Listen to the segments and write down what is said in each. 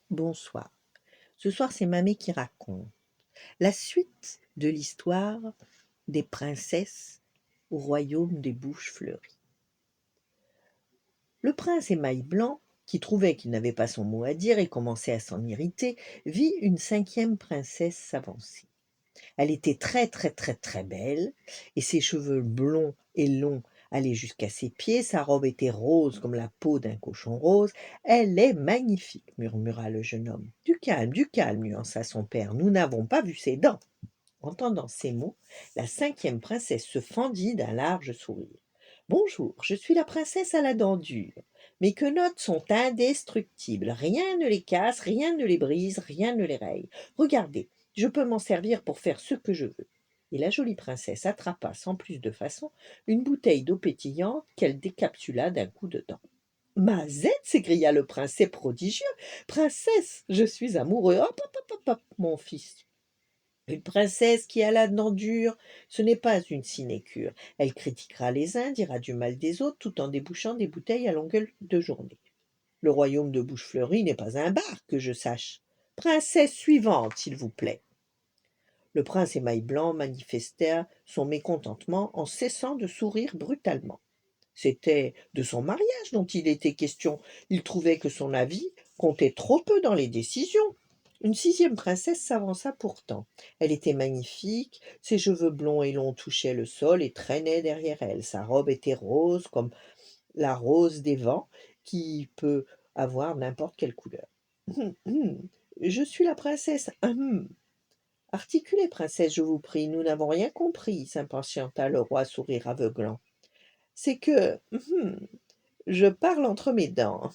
Bonsoir. Ce soir, c'est Mamé qui raconte la suite de l'histoire des princesses au royaume des bouches fleuries. Le prince Émail Blanc, qui trouvait qu'il n'avait pas son mot à dire et commençait à s'en irriter, vit une cinquième princesse s'avancer. Elle était très très très très belle, et ses cheveux blonds et longs allaient jusqu'à ses pieds, sa robe était rose comme la peau d'un cochon rose. Elle est magnifique, murmura le jeune homme. Du calme, nuança son père, nous n'avons pas vu ses dents. Entendant ces mots, la cinquième princesse se fendit d'un large sourire. Bonjour, je suis la princesse à la dent dure. Mes quenottes sont indestructibles, rien ne les casse, rien ne les brise, rien ne les raye. Regardez, je peux m'en servir pour faire ce que je veux. Et la jolie princesse attrapa sans plus de façon une bouteille d'eau pétillante qu'elle décapsula d'un coup de dent. Mazette, s'écria le prince, c'est prodigieux. Princesse, je suis amoureux. Hop, hop, hop, hop, hop, mon fils. Une princesse qui a la dent dure, ce n'est pas une sinécure. Elle critiquera les uns, dira du mal des autres, tout en débouchant des bouteilles à longueur de journée. Le royaume de Bouchefleurie n'est pas un bar, que je sache. Princesse suivante, s'il vous plaît. Le prince Émail Blanc manifesta son mécontentement en cessant de sourire brutalement. C'était de son mariage dont il était question. Il trouvait que son avis comptait trop peu dans les décisions. Une sixième princesse s'avança pourtant. Elle était magnifique, ses cheveux blonds et longs touchaient le sol et traînaient derrière elle. Sa robe était rose comme la rose des vents qui peut avoir n'importe quelle couleur. Hum, hum, je suis la princesse. Articulez, princesse, je vous prie, nous n'avons rien compris, s'impatienta le roi, sourire aveuglant. C'est que, je parle entre mes dents,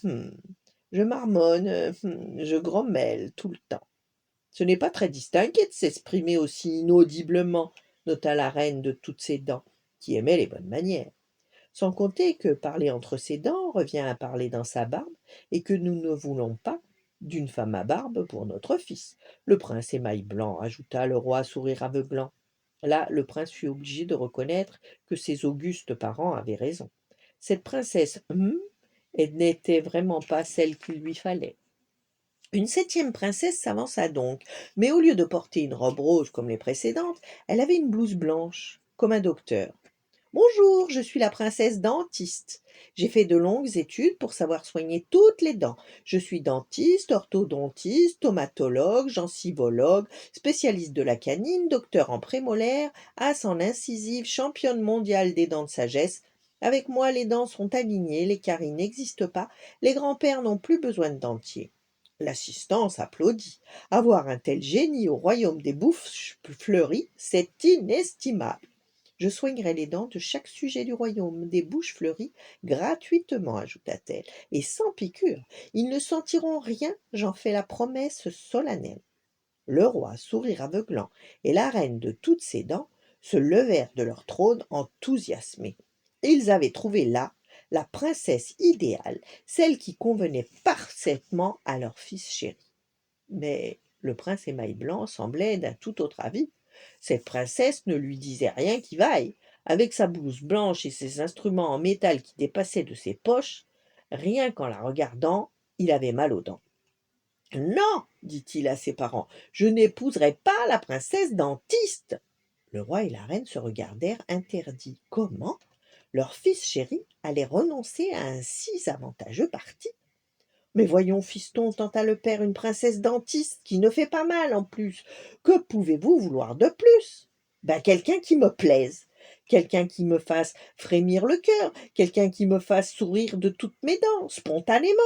je marmonne, je grommelle tout le temps. Ce n'est pas très distingué de s'exprimer aussi inaudiblement, nota la reine de toutes ses dents, qui aimait les bonnes manières. Sans compter que parler entre ses dents revient à parler dans sa barbe, et que nous ne voulons pas d'une femme à barbe pour notre fils. Le prince Émail Blanc, ajouta le roi, sourire aveuglant. Là, le prince fut obligé de reconnaître que ses augustes parents avaient raison. Cette princesse, elle n'était vraiment pas celle qu'il lui fallait. Une septième princesse s'avança donc, mais au lieu de porter une robe rose comme les précédentes, elle avait une blouse blanche, comme un docteur. Bonjour, je suis la princesse dentiste. J'ai fait de longues études pour savoir soigner toutes les dents. Je suis dentiste, orthodontiste, stomatologue, gencivologue, spécialiste de la canine, docteur en prémolaire, as en incisive, championne mondiale des dents de sagesse. Avec moi, les dents sont alignées, les caries n'existent pas, les grands-pères n'ont plus besoin de dentier. L'assistance applaudit. Avoir un tel génie au royaume des bouffes fleuries, c'est inestimable. Je soignerai les dents de chaque sujet du royaume des bouches fleuries gratuitement, ajouta-t-elle, et sans piqûre. Ils ne sentiront rien, j'en fais la promesse solennelle. Le roi, sourire aveuglant, et la reine de toutes ses dents se levèrent de leur trône enthousiasmés. Ils avaient trouvé là la princesse idéale, celle qui convenait parfaitement à leur fils chéri. Mais le prince Émail Blanc semblait d'un tout autre avis. Cette princesse ne lui disait rien qui vaille. Avec sa blouse blanche et ses instruments en métal qui dépassaient de ses poches, rien qu'en la regardant, il avait mal aux dents. Non, dit-il à ses parents, je n'épouserai pas la princesse dentiste. Le roi et la reine se regardèrent interdits. Comment? Leur fils chéri allait renoncer à un si avantageux parti? Mais voyons, fiston, tenta le père, une princesse dentiste qui ne fait pas mal en plus. Que pouvez-vous vouloir de plus? Ben, quelqu'un qui me plaise, quelqu'un qui me fasse frémir le cœur, quelqu'un qui me fasse sourire de toutes mes dents, spontanément.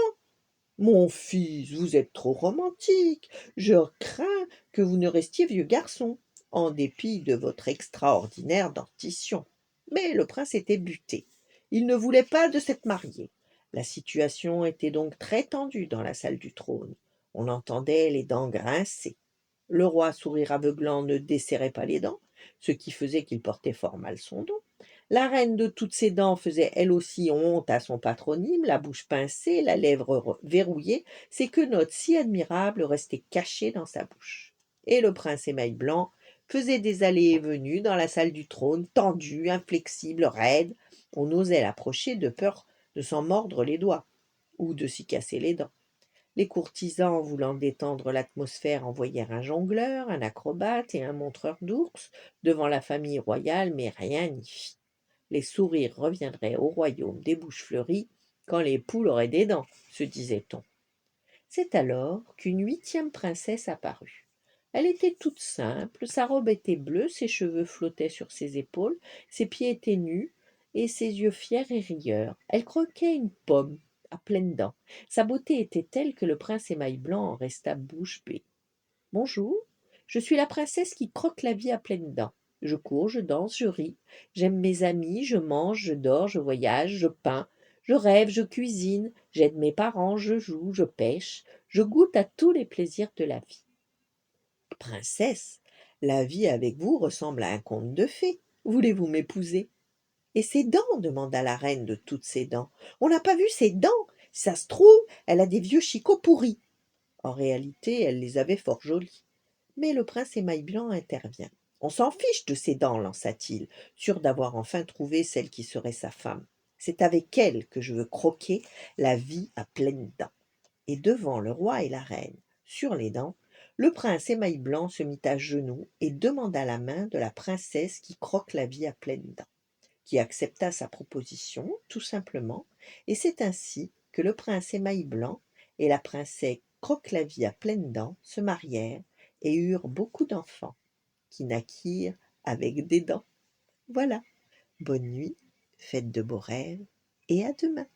Mon fils, vous êtes trop romantique. Je crains que vous ne restiez vieux garçon, en dépit de votre extraordinaire dentition. Mais le prince était buté. Il ne voulait pas de cette mariée. La situation était donc très tendue dans la salle du trône. On entendait les dents grincer. Le roi, sourire aveuglant, ne desserrait pas les dents, ce qui faisait qu'il portait fort mal son dos. La reine de toutes ses dents faisait elle aussi honte à son patronyme, la bouche pincée, la lèvre verrouillée, ses quenottes si admirables restaient cachées dans sa bouche. Et le prince Émail Blanc faisait des allées et venues dans la salle du trône, tendu, inflexible, raide. On osait l'approcher de peur de s'en mordre les doigts ou de s'y casser les dents. Les courtisans, voulant détendre l'atmosphère, envoyèrent un jongleur, un acrobate et un montreur d'ours devant la famille royale, mais rien n'y fit. Les sourires reviendraient au royaume des bouches fleuries quand les poules auraient des dents, se disait-on. C'est alors qu'une huitième princesse apparut. Elle était toute simple, sa robe était bleue, ses cheveux flottaient sur ses épaules, ses pieds étaient nus, et ses yeux fiers et rieurs. Elle croquait une pomme à pleines dents. Sa beauté était telle que le prince émail blanc en resta bouche bée. Bonjour, je suis la princesse qui croque la vie à pleines dents. Je cours, je danse, je ris, j'aime mes amis, je mange, je dors, je voyage, je peins, je rêve, je cuisine, j'aide mes parents, je joue, je pêche, je goûte à tous les plaisirs de la vie. Princesse, la vie avec vous ressemble à un conte de fées. Voulez-vous m'épouser? Et ses dents? Demanda la reine de toutes ses dents. On n'a pas vu ses dents. Si ça se trouve, elle a des vieux chicots pourris. En réalité, elle les avait fort jolies. Mais le prince émail blanc intervient. On s'en fiche de ses dents, lança-t-il, sûr d'avoir enfin trouvé celle qui serait sa femme. C'est avec elle que je veux croquer la vie à pleines dents. Et devant le roi et la reine, sur les dents, le prince émail blanc se mit à genoux et demanda la main de la princesse qui croque la vie à pleines dents, qui accepta sa proposition, tout simplement, et c'est ainsi que le prince émail blanc et la princesse croque-la-vie à pleines dents se marièrent et eurent beaucoup d'enfants, qui naquirent avec des dents. Voilà, bonne nuit, faites de beaux rêves, et à demain.